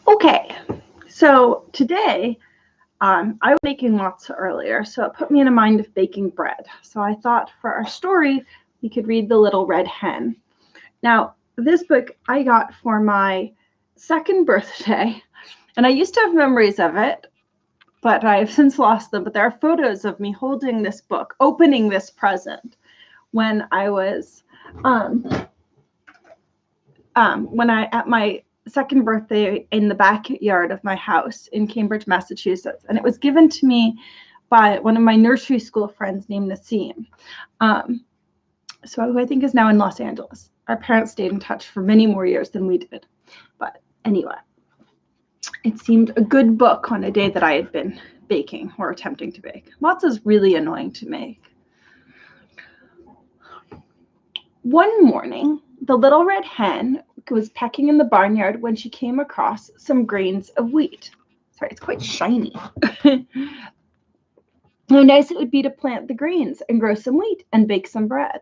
Okay, so today I was making lots earlier, so it put me in a mind of baking bread. So I thought for our story, we could read The Little Red Hen. Now, this book I got for my second birthday, and I used to have memories of it, but I've since lost them. But there are photos of me holding this book, opening this present when I was, at my second birthday in the backyard of my house in Cambridge, Massachusetts. And it was given to me by one of my nursery school friends named Nassim. So who I think is now in Los Angeles. Our parents stayed in touch for many more years than we did. But anyway, it seemed a good book on a day that I had been baking or attempting to bake. Lots is really annoying to make. One morning, the little red hen was pecking in the barnyard when she came across some grains of wheat. Sorry, it's quite shiny. How nice it would be to plant the grains and grow some wheat and bake some bread.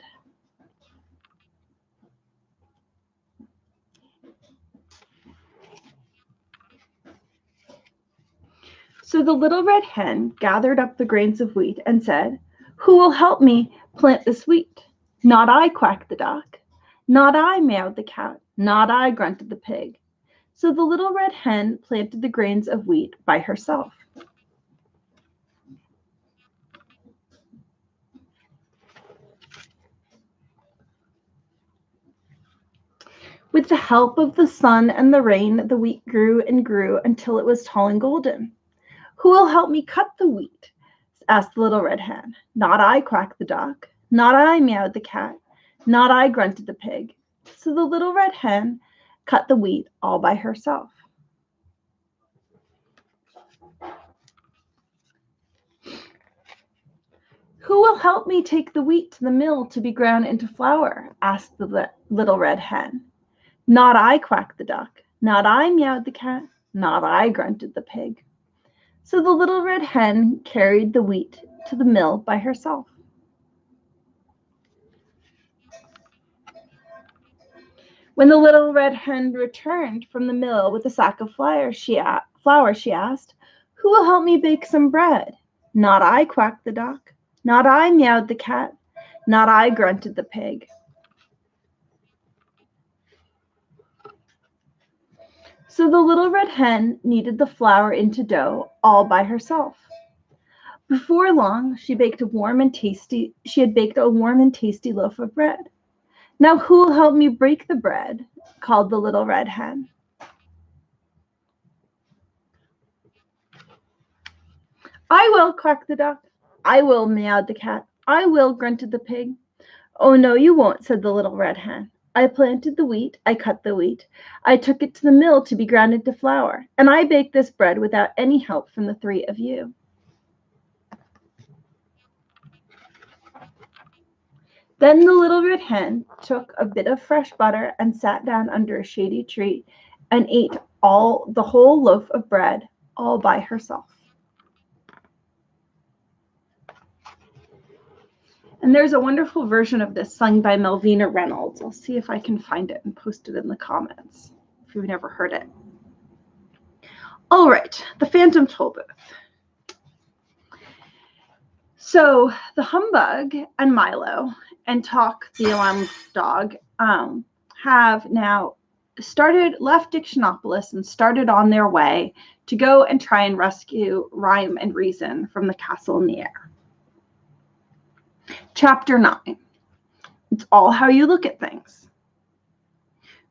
So the little red hen gathered up the grains of wheat and said, "Who will help me plant this wheat?" "Not I," quacked the duck. "Not I," meowed the cat. "Not I," grunted the pig. So the little red hen planted the grains of wheat by herself. With the help of the sun and the rain, the wheat grew and grew until it was tall and golden. "Who will help me cut the wheat?" asked the little red hen. "Not I," quacked the duck. "Not I," meowed the cat. "Not I," grunted the pig. So the little red hen cut the wheat all by herself. "Who will help me take the wheat to the mill to be ground into flour?" asked the little red hen. "Not I," quacked the duck. "Not I," meowed the cat. "Not I," grunted the pig. So the little red hen carried the wheat to the mill by herself. When the little red hen returned from the mill with a sack of flour, she asked, "Who will help me bake some bread?" "Not I," quacked the duck. "Not I," meowed the cat. "Not I," grunted the pig. So the little red hen kneaded the flour into dough all by herself. Before long, she had baked a warm and tasty loaf of bread. "Now who will help me break the bread?" called the little red hen. "I will," quacked the duck. "I will," meowed the cat. "I will," grunted the pig. "Oh, no, you won't," said the little red hen. "I planted the wheat, I cut the wheat, I took it to the mill to be ground into flour, and I baked this bread without any help from the three of you." Then the little red hen took a bit of fresh butter and sat down under a shady tree and ate the whole loaf of bread all by herself. And there's a wonderful version of this sung by Melvina Reynolds. I'll see if I can find it and post it in the comments if you've never heard it. All right, the Phantom Tollbooth. So the Humbug and Milo and Talk, the alarm dog, have now left Dictionopolis and started on their way to go and try and rescue Rhyme and Reason from the castle in the air. Chapter 9. It's all how you look at things.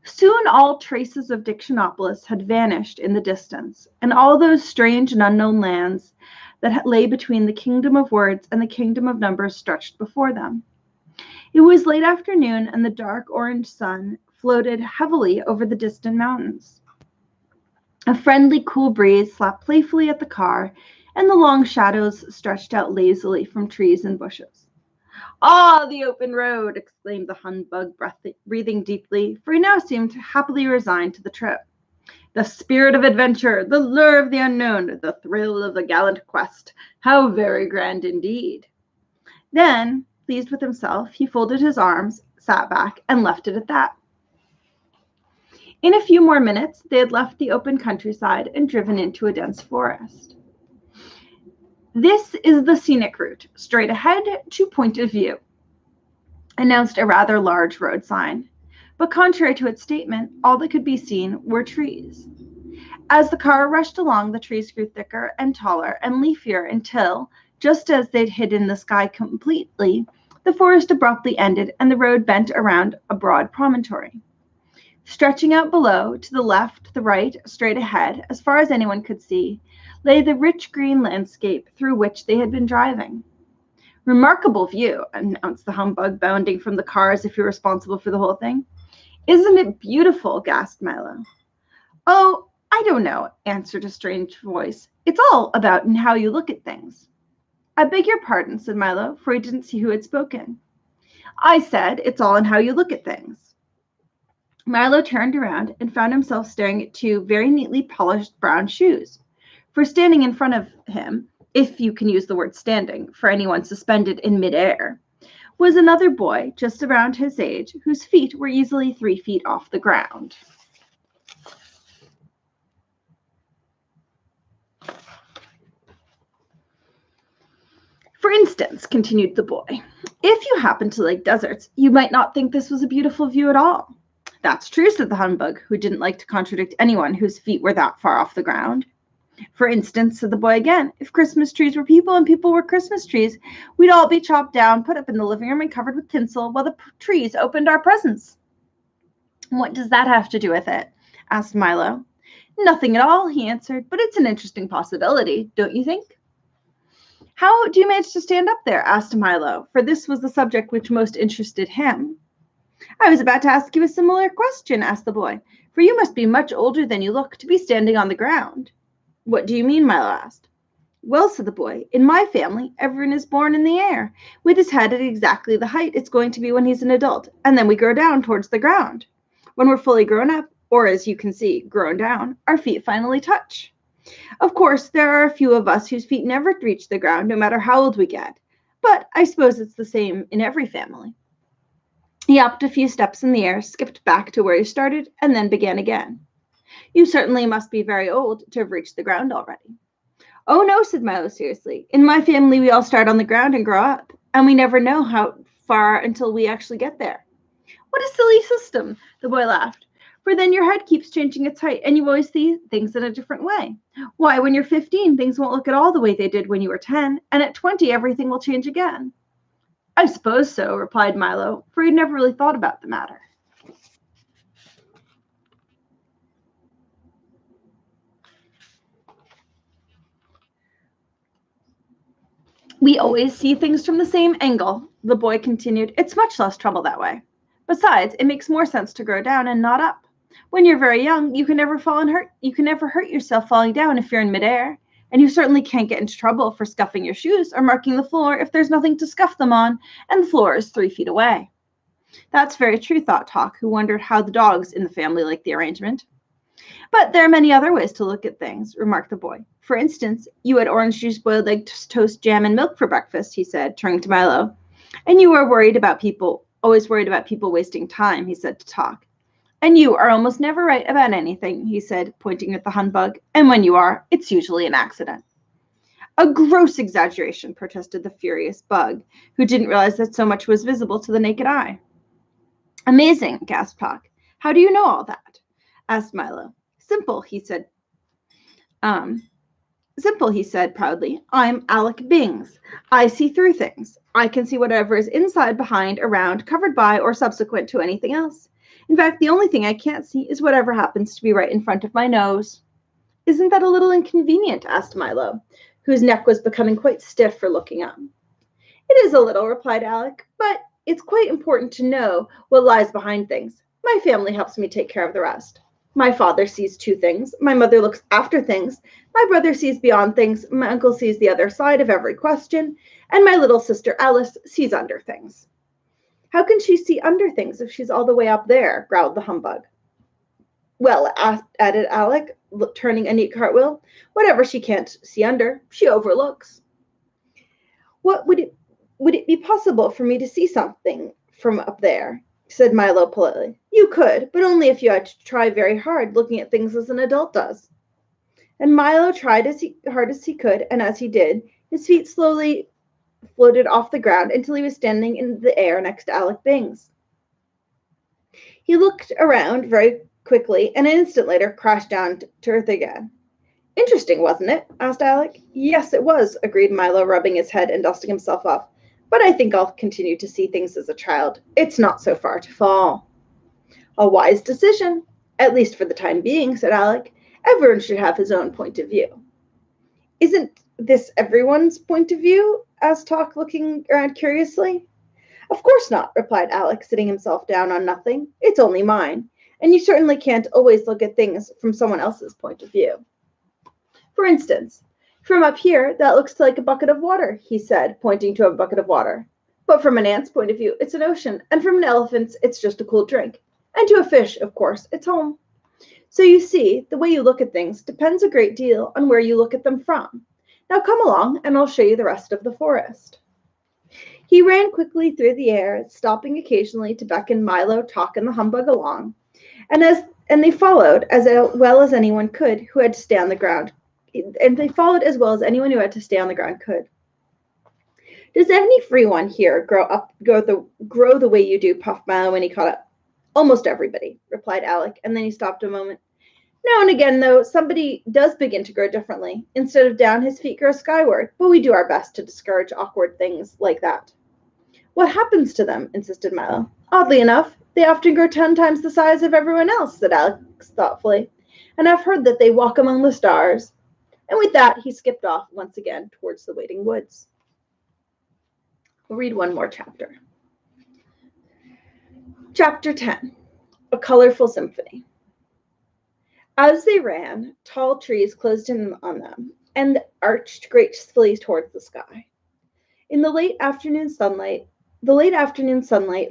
Soon all traces of Dictionopolis had vanished in the distance, and all those strange and unknown lands that lay between the kingdom of words and the kingdom of numbers stretched before them. It was late afternoon, and the dark orange sun floated heavily over the distant mountains. A friendly, cool breeze slapped playfully at the car, and the long shadows stretched out lazily from trees and bushes. "Ah, the open road!" exclaimed the Humbug, breathing deeply, for he now seemed happily resigned to the trip. "The spirit of adventure, the lure of the unknown, the thrill of the gallant quest. How very grand indeed!" Then, pleased with himself, he folded his arms, sat back, and left it at that. In a few more minutes, they had left the open countryside and driven into a dense forest. "This is the scenic route, straight ahead to Point of View," announced a rather large road sign. But contrary to its statement, all that could be seen were trees. As the car rushed along, the trees grew thicker and taller and leafier until, just as they'd hidden the sky completely, the forest abruptly ended and the road bent around a broad promontory. Stretching out below, to the left, the right, straight ahead, as far as anyone could see, lay the rich green landscape through which they had been driving. "Remarkable view," announced the humbug, bounding from the car as if he were responsible for the whole thing. "Isn't it beautiful?" gasped Milo. "Oh, I don't know," answered a strange voice. "It's all about how you look at things." "I beg your pardon," said Milo, for he didn't see who had spoken. "I said it's all in how you look at things." Milo turned around and found himself staring at two very neatly polished brown shoes. For standing in front of him, if you can use the word standing for anyone suspended in midair, was another boy just around his age whose feet were easily 3 feet off the ground. "For instance," continued the boy, "if you happen to like deserts, you might not think this was a beautiful view at all." "That's true," said the humbug, who didn't like to contradict anyone whose feet were that far off the ground. "For instance," said the boy again, "if Christmas trees were people and people were Christmas trees, we'd all be chopped down, put up in the living room, and covered with tinsel while the trees opened our presents." "What does that have to do with it?" asked Milo. "Nothing at all," he answered, "but it's an interesting possibility, don't you think?" "How do you manage to stand up there?" asked Milo, for this was the subject which most interested him. "I was about to ask you a similar question," asked the boy, "for you must be much older than you look to be standing on the ground." "What do you mean?" Milo asked. "Well," said the boy, "in my family, everyone is born in the air, with his head at exactly the height it's going to be when he's an adult, and then we grow down towards the ground. When we're fully grown up, or as you can see, grown down, our feet finally touch. Of course, there are a few of us whose feet never reach the ground, no matter how old we get, but I suppose it's the same in every family." He hopped a few steps in the air, skipped back to where he started, and then began again. "You certainly must be very old to have reached the ground already." "Oh, no," said Milo seriously. "In my family, we all start on the ground and grow up, and we never know how far until we actually get there." "What a silly system," the boy laughed. "For then your head keeps changing its height, and you always see things in a different way. Why, when you're 15, things won't look at all the way they did when you were 10, and at 20, everything will change again." "I suppose so," replied Milo, for he'd never really thought about the matter. "We always see things from the same angle," the boy continued. "It's much less trouble that way. Besides, it makes more sense to grow down and not up. When you're very young, you can never hurt yourself falling down if you're in midair, and you certainly can't get into trouble for scuffing your shoes or marking the floor if there's nothing to scuff them on and the floor is 3 feet away." "That's very true," thought Talk, who wondered how the dogs in the family liked the arrangement. "But there are many other ways to look at things," remarked the boy. "For instance, you had orange juice, boiled eggs, toast, jam, and milk for breakfast," he said, turning to Milo. "And you were always worried about people wasting time," he said to Talk. "And you are almost never right about anything," he said, pointing at the humbug. "And when you are, it's usually an accident." "A gross exaggeration," protested the furious bug, who didn't realize that so much was visible to the naked eye. "Amazing," gasped Talk. "How do you know all that?" asked Milo. Simple, he said proudly. "I'm Alec Bings. I see through things. I can see whatever is inside, behind, around, covered by, or subsequent to anything else. In fact, the only thing I can't see is whatever happens to be right in front of my nose." "Isn't that a little inconvenient?" asked Milo, whose neck was becoming quite stiff for looking up. "It is a little," replied Alec, "but it's quite important to know what lies behind things. My family helps me take care of the rest. My father sees 2 things. My mother looks after things. My brother sees beyond things. My uncle sees the other side of every question. And my little sister Alice sees under things." "How can she see under things if she's all the way up there?" growled the humbug. "Well," added Alec, turning a neat cartwheel, "whatever she can't see under, she overlooks." What would Would it be possible for me to see something from up there? Said Milo politely. You could, but only if you had to try very hard looking at things as an adult does. And Milo tried hard as he could, and as he did, his feet slowly floated off the ground until he was standing in the air next to Alec Bings. He looked around very quickly, and an instant later crashed down to earth again. Interesting, wasn't it? Asked Alec. Yes, it was, agreed Milo, rubbing his head and dusting himself off. But I think I'll continue to see things as a child. It's not so far to fall. A wise decision, at least for the time being, said Alec. Everyone should have his own point of view. Isn't this everyone's point of view? Asked Tock, looking around curiously. Of course not, replied Alec, sitting himself down on nothing. It's only mine, and you certainly can't always look at things from someone else's point of view. For instance, from up here, that looks like a bucket of water, he said, pointing to a bucket of water. But from an ant's point of view, it's an ocean, and from an elephant's, it's just a cool drink. And to a fish, of course, it's home. So you see, the way you look at things depends a great deal on where you look at them from. Now come along, and I'll show you the rest of the forest. He ran quickly through the air, stopping occasionally to beckon Milo, Tock, and the humbug along, and they followed as well as anyone could who had to stay on the ground. And they followed as well as anyone who had to stay on the ground could. Does any free one here grow the way you do? Puffed Milo when he caught up. Almost everybody, replied Alec, and then he stopped a moment. Now and again, though, somebody does begin to grow differently. Instead of down, his feet grow skyward, but we do our best to discourage awkward things like that. What happens to them? Insisted Milo. Oddly enough, they often grow 10 times the size of everyone else, said Alex thoughtfully. And I've heard that they walk among the stars. And with that, he skipped off once again towards the waiting woods. We'll read one more chapter. Chapter 10, A Colorful Symphony. As they ran, tall trees closed in on them and arched gracefully towards the sky. In the late afternoon sunlight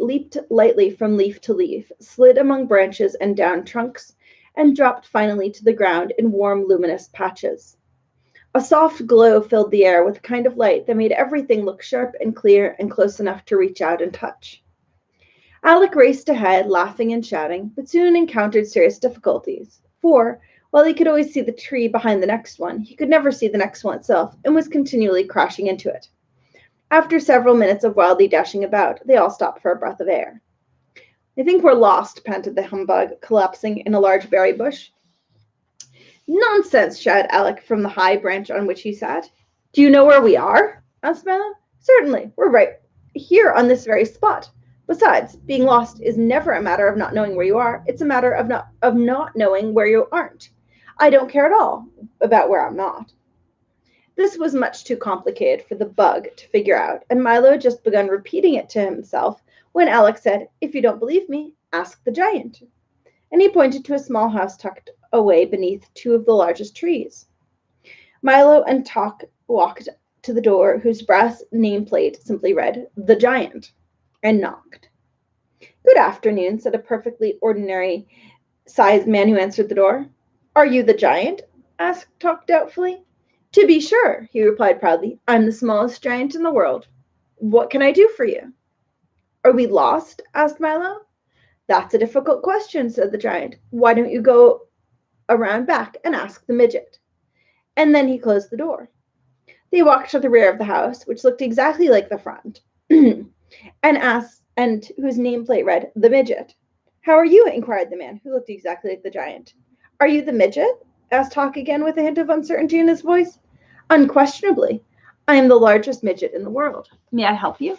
leaped lightly from leaf to leaf, slid among branches and down trunks, and dropped finally to the ground in warm, luminous patches. A soft glow filled the air with a kind of light that made everything look sharp and clear and close enough to reach out and touch. Alec raced ahead, laughing and shouting, but soon encountered serious difficulties, for, while he could always see the tree behind the next one, he could never see the next one itself, and was continually crashing into it. After several minutes of wildly dashing about, they all stopped for a breath of air. I think we're lost, panted the humbug, collapsing in a large berry bush. Nonsense, shouted Alec from the high branch on which he sat. Do you know where we are? Asked Milo. Certainly, we're right here on this very spot. Besides, being lost is never a matter of not knowing where you are. It's a matter of not knowing where you aren't. I don't care at all about where I'm not. This was much too complicated for the bug to figure out, and Milo had just begun repeating it to himself when Alec said, If you don't believe me, ask the giant. And he pointed to a small house tucked away beneath two of the largest trees. Milo and Tock walked to the door, whose brass nameplate simply read, The Giant, and knocked. Good afternoon, said a perfectly ordinary-sized man who answered the door. Are you the giant? Asked Tock doubtfully. To be sure, he replied proudly. I'm the smallest giant in the world. What can I do for you? Are we lost? Asked Milo. That's a difficult question, said the giant. Why don't you go around back and ask the midget? And then he closed the door. They walked to the rear of the house, which looked exactly like the front, and whose nameplate read, The Midget. How are you? Inquired the man, who looked exactly like the giant. Are you the midget? Asked Tock again with a hint of uncertainty in his voice. Unquestionably. I am the largest midget in the world. May I help you?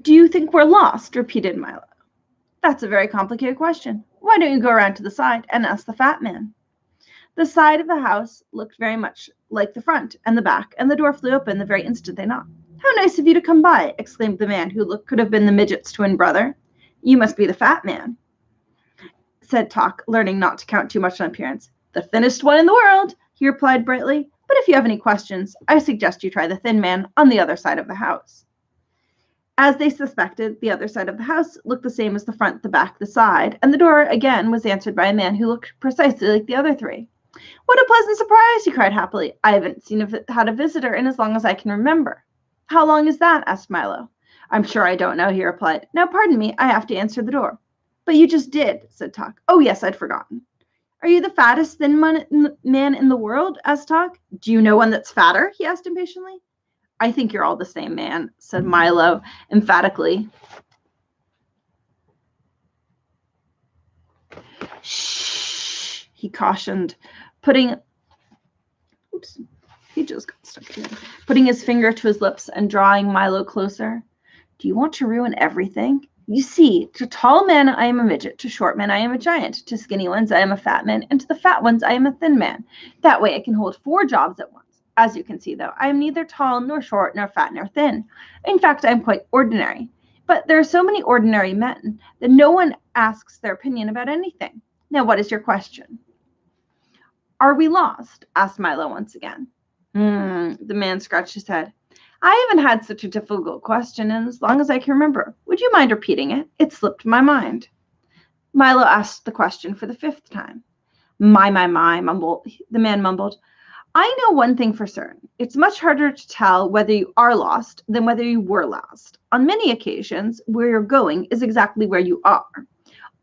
Do you think we're lost? Repeated Milo. That's a very complicated question. Why don't you go around to the side and ask the fat man? The side of the house looked very much like the front and the back, and the door flew open the very instant they knocked. How nice of you to come by, exclaimed the man who could have been the midget's twin brother. You must be the fat man, said Tock, learning not to count too much on appearance. The thinnest one in the world, he replied brightly. But if you have any questions, I suggest you try the thin man on the other side of the house. As they suspected, the other side of the house looked the same as the front, the back, the side, and the door again was answered by a man who looked precisely like the other three. "What a pleasant surprise!" he cried happily. "I haven't had a visitor in as long as I can remember." "How long is that?" asked Milo. "I'm sure I don't know," he replied. "Now, pardon me, I have to answer the door." "But you just did," said Talk. "Oh, yes, I'd forgotten." "Are you the fattest thin man in the world?" asked Talk. "Do you know one that's fatter?" he asked impatiently. "I think you're all the same man," said Milo emphatically. "Shh," he cautioned, putting his finger to his lips and drawing Milo closer. "Do you want to ruin everything? You see, to tall men I am a midget, to short men I am a giant, to skinny ones I am a fat man, and to the fat ones I am a thin man. That way I can hold 4 jobs at once. As you can see, though, I am neither tall, nor short, nor fat, nor thin. In fact, I am quite ordinary. But there are so many ordinary men that no one asks their opinion about anything. Now, what is your question?" "Are we lost?" asked Milo once again. The man scratched his head. "I haven't had such a difficult question in as long as I can remember. Would you mind repeating it? It slipped my mind." Milo asked the question for the 5th time. My, the man mumbled. "I know one thing for certain. It's much harder to tell whether you are lost than whether you were lost. On many occasions, where you're going is exactly where you are.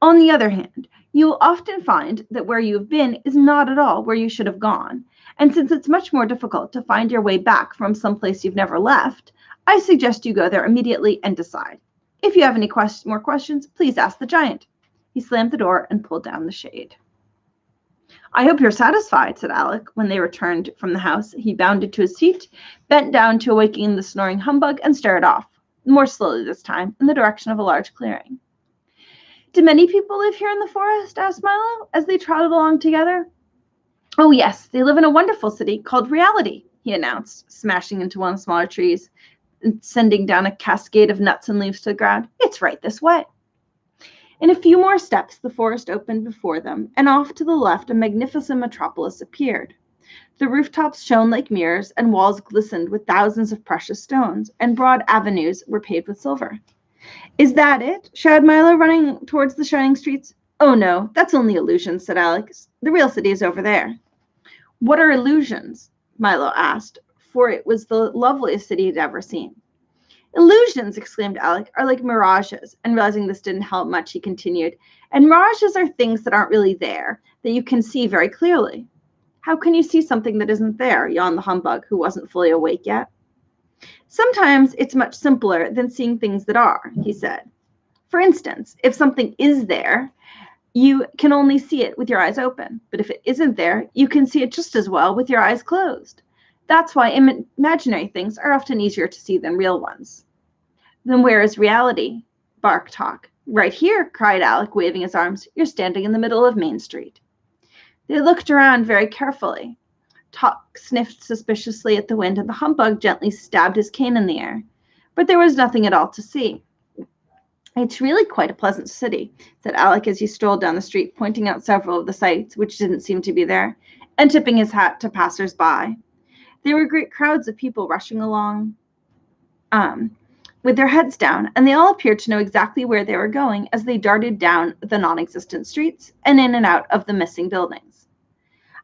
On the other hand, you will often find that where you have been is not at all where you should have gone. And since it's much more difficult to find your way back from some place you've never left, I suggest you go there immediately and decide. If you have any more questions, please ask the giant." He slammed the door and pulled down the shade. "I hope you're satisfied," said Alec. When they returned from the house, he bounded to his feet, bent down to awaken the snoring humbug, and started off, more slowly this time, in the direction of a large clearing. "Do many people live here in the forest?" asked Milo, as they trotted along together. "Oh, yes, they live in a wonderful city called Reality," he announced, smashing into one of the smaller trees and sending down a cascade of nuts and leaves to the ground. "It's right this way." In a few more steps, the forest opened before them, and off to the left a magnificent metropolis appeared. The rooftops shone like mirrors, and walls glistened with thousands of precious stones, and broad avenues were paved with silver. "Is that it?" shouted Milo, running towards the shining streets. "Oh, no, that's only illusions," said Alex. "The real city is over there." "What are illusions?" Milo asked, for it was the loveliest city he'd ever seen. "Illusions," exclaimed Alec, "are like mirages," and realizing this didn't help much, he continued, "and mirages are things that aren't really there, that you can see very clearly." "How can you see something that isn't there?" yawned the humbug, who wasn't fully awake yet. "Sometimes it's much simpler than seeing things that are," he said. "For instance, if something is there, you can only see it with your eyes open, but if it isn't there, you can see it just as well with your eyes closed. That's why imaginary things are often easier to see than real ones." "Then where is reality?" barked Talk. "Right here," cried Alec, waving his arms. "You're standing in the middle of Main Street." They looked around very carefully. Talk sniffed suspiciously at the wind, and the humbug gently stabbed his cane in the air. But there was nothing at all to see. "It's really quite a pleasant city," said Alec as he strolled down the street, pointing out several of the sights which didn't seem to be there, and tipping his hat to passers-by. There were great crowds of people rushing along with their heads down, and they all appeared to know exactly where they were going as they darted down the non-existent streets and in and out of the missing buildings.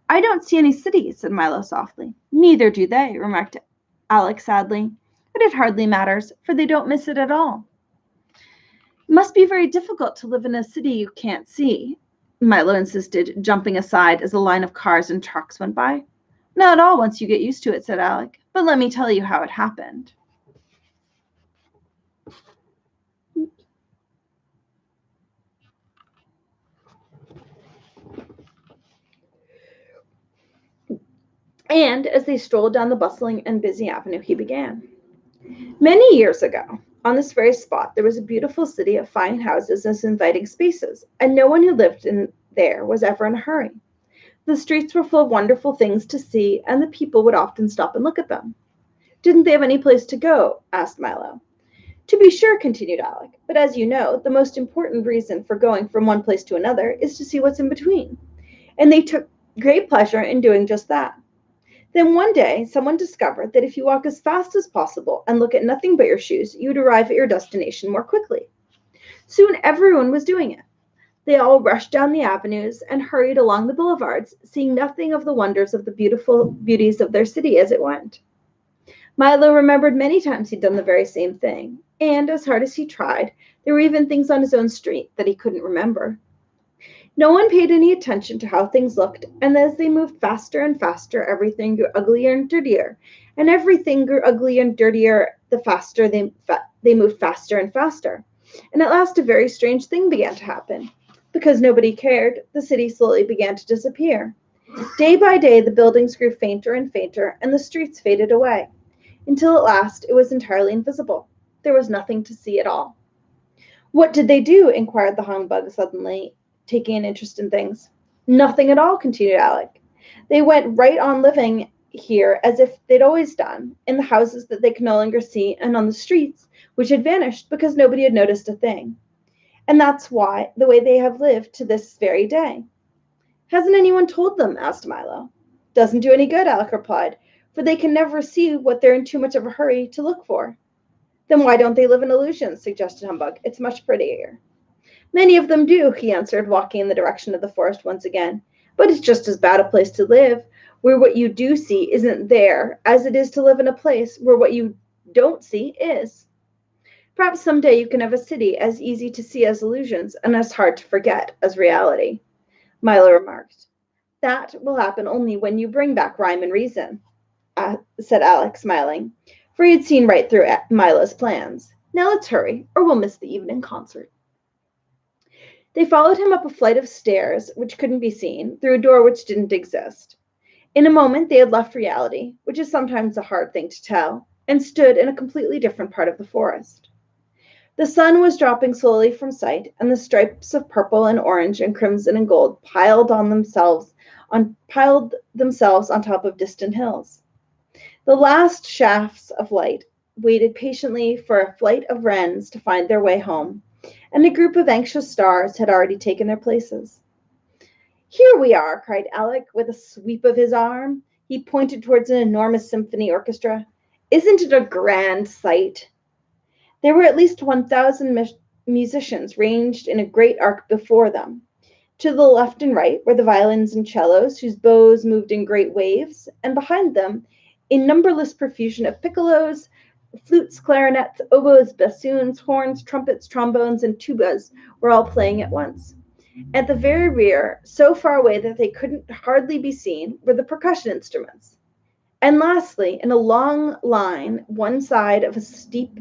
"I don't see any city," said Milo softly. "Neither do they," remarked Alec sadly. "But it hardly matters, for they don't miss it at all." "It must be very difficult to live in a city you can't see," Milo insisted, jumping aside as a line of cars and trucks went by. "Not at all once you get used to it," said Alec. "But let me tell you how it happened." And as they strolled down the bustling and busy avenue, he began. "Many years ago, on this very spot, there was a beautiful city of fine houses and inviting spaces, and no one who lived in there was ever in a hurry. The streets were full of wonderful things to see, and the people would often stop and look at them." "Didn't they have any place to go?" asked Milo. "To be sure," continued Alec, "but as you know, the most important reason for going from one place to another is to see what's in between. And they took great pleasure in doing just that. Then one day, someone discovered that if you walk as fast as possible and look at nothing but your shoes, you'd arrive at your destination more quickly. Soon everyone was doing it. They all rushed down the avenues and hurried along the boulevards, seeing nothing of the wonders of the beautiful beauties of their city as it went. Milo remembered many times he'd done the very same thing, and as hard as he tried, there were even things on his own street that he couldn't remember. No one paid any attention to how things looked, and as they moved faster and faster, everything grew uglier and dirtier, and everything grew uglier and dirtier the faster they moved faster and faster. And at last a very strange thing began to happen. Because nobody cared, the city slowly began to disappear. Day by day, the buildings grew fainter and fainter, and the streets faded away, until at last it was entirely invisible. There was nothing to see at all. What did they do? Inquired the humbug suddenly, taking an interest in things. Nothing at all, continued Alec. They went right on living here as if they'd always done, in the houses that they could no longer see, and on the streets, which had vanished because nobody had noticed a thing. And that's why the way they have lived to this very day. Hasn't anyone told them? Asked Milo. Doesn't do any good, Alec replied, for they can never see what they're in too much of a hurry to look for. Then why don't they live in illusions? Suggested Humbug. It's much prettier. Many of them do, he answered, walking in the direction of the forest once again. But it's just as bad a place to live, where what you do see isn't there, as it is to live in a place where what you don't see is. Perhaps someday you can have a city as easy to see as illusions and as hard to forget as reality, Milo remarked. That will happen only when you bring back rhyme and reason, said Alec, smiling, for he had seen right through Milo's plans. Now let's hurry, or we'll miss the evening concert. They followed him up a flight of stairs, which couldn't be seen, through a door which didn't exist. In a moment they had left reality, which is sometimes a hard thing to tell, and stood in a completely different part of the forest. The sun was dropping slowly from sight, and the stripes of purple and orange and crimson and gold piled themselves on top of distant hills. The last shafts of light waited patiently for a flight of wrens to find their way home, and a group of anxious stars had already taken their places. Here we are, cried Alec, with a sweep of his arm. He pointed towards an enormous symphony orchestra. Isn't it a grand sight? There were at least 1,000 musicians ranged in a great arc before them. To the left and right were the violins and cellos, whose bows moved in great waves, and behind them, a numberless profusion of piccolos, flutes, clarinets, oboes, bassoons, horns, trumpets, trombones, and tubas were all playing at once. At the very rear, so far away that they couldn't hardly be seen, were the percussion instruments. And lastly, in a long line up one side of a steep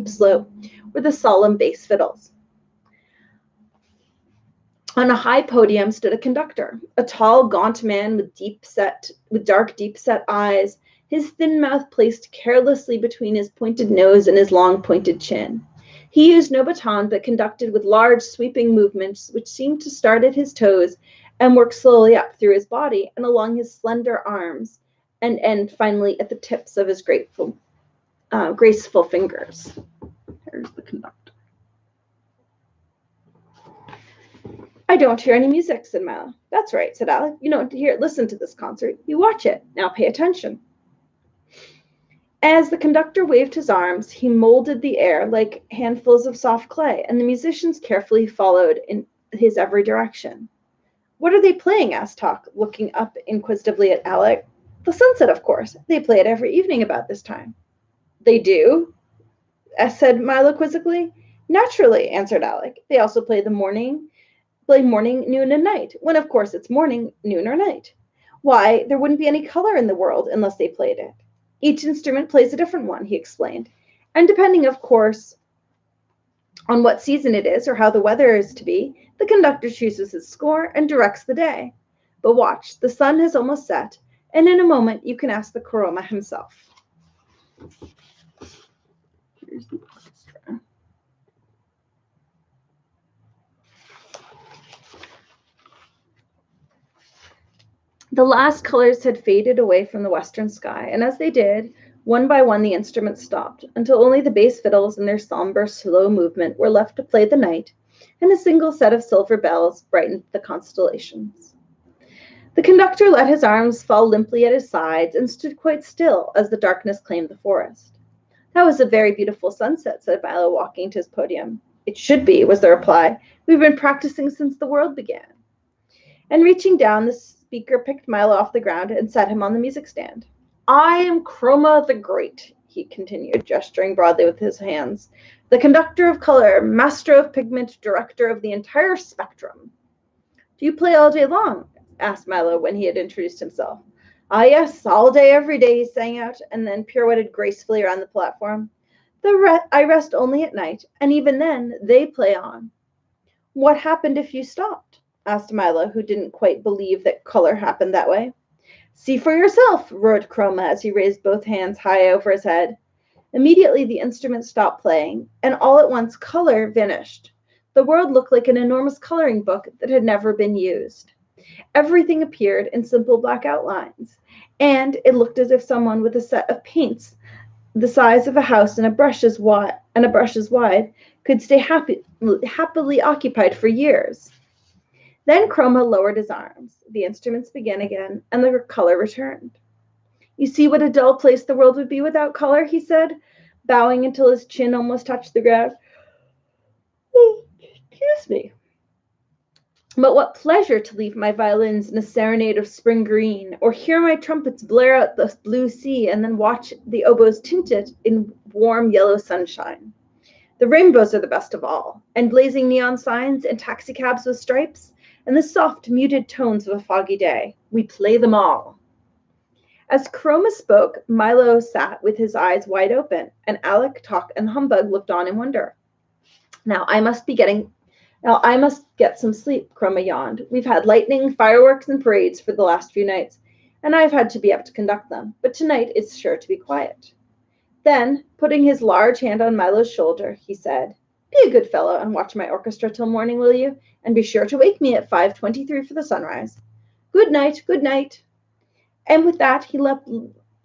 slope, were the solemn bass fiddles. On a high podium stood a conductor, a tall, gaunt man with dark, deep-set eyes, his thin mouth placed carelessly between his pointed nose and his long, pointed chin. He used no baton, but conducted with large, sweeping movements, which seemed to start at his toes and work slowly up through his body and along his slender arms, and end finally at the tips of his graceful fingers. Here's the conductor. I don't hear any music, said Milo. That's right, said Alec. You don't listen to this concert. You watch it. Now pay attention. As the conductor waved his arms, he molded the air like handfuls of soft clay, and the musicians carefully followed in his every direction. What are they playing? Asked Talk, looking up inquisitively at Alec. The sunset, of course. They play it every evening about this time. They do? Said Milo quizzically. Naturally, answered Alec. They also play morning, noon, and night, when of course it's morning, noon, or night. Why, there wouldn't be any color in the world unless they played it. Each instrument plays a different one, he explained, and depending, of course, on what season it is or how the weather is to be, the conductor chooses his score and directs the day. But watch, the sun has almost set, and in a moment you can ask the Kuroma himself. Here's the orchestra. The last colors had faded away from the western sky, and as they did, one by one the instruments stopped, until only the bass fiddles in their somber, slow movement were left to play the night, and a single set of silver bells brightened the constellations. The conductor let his arms fall limply at his sides and stood quite still as the darkness claimed the forest. That was a very beautiful sunset, said Milo, walking to his podium. It should be, was the reply. We've been practicing since the world began. And reaching down, the speaker picked Milo off the ground and set him on the music stand. I am Chroma the Great, he continued, gesturing broadly with his hands. The conductor of color, master of pigment, director of the entire spectrum. Do you play all day long? Asked Milo when he had introduced himself. Ah, yes, all day, every day, he sang out, and then pirouetted gracefully around the platform. I rest only at night, and even then, they play on. What happened if you stopped? Asked Milo, who didn't quite believe that color happened that way. See for yourself, roared Chroma as he raised both hands high over his head. Immediately the instrument stopped playing, and all at once color vanished. The world looked like an enormous coloring book that had never been used. Everything appeared in simple black outlines, and it looked as if someone with a set of paints the size of a house and a brush as wide could stay happily occupied for years. Then Chroma lowered his arms. The instruments began again, and the color returned. You see what a dull place the world would be without color, he said, bowing until his chin almost touched the ground. Oh, excuse me. But what pleasure to leave my violins in a serenade of spring green, or hear my trumpets blare out the blue sea and then watch the oboes tint it in warm yellow sunshine. The rainbows are the best of all, and blazing neon signs and taxicabs with stripes, and the soft, muted tones of a foggy day. We play them all. As Chroma spoke, Milo sat with his eyes wide open, and Alec, Talk, and Humbug looked on in wonder. Now I must get some sleep, Chroma yawned. We've had lightning, fireworks, and parades for the last few nights, and I've had to be up to conduct them, but tonight it's sure to be quiet. Then, putting his large hand on Milo's shoulder, he said, Be a good fellow and watch my orchestra till morning, will you? And be sure to wake me at 5:23 for the sunrise. Good night, good night. And with that, he leapt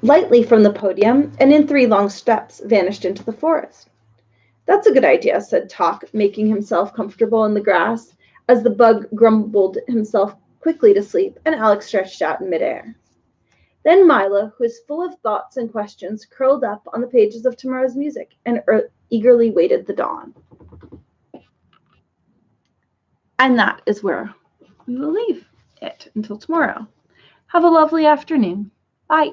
lightly from the podium and in 3 long steps vanished into the forest. That's a good idea, said Talk, making himself comfortable in the grass as the bug grumbled himself quickly to sleep and Alex stretched out in midair. Then Milo, who was full of thoughts and questions, curled up on the pages of tomorrow's music and eagerly waited the dawn. And that is where we will leave it until tomorrow. Have a lovely afternoon. Bye.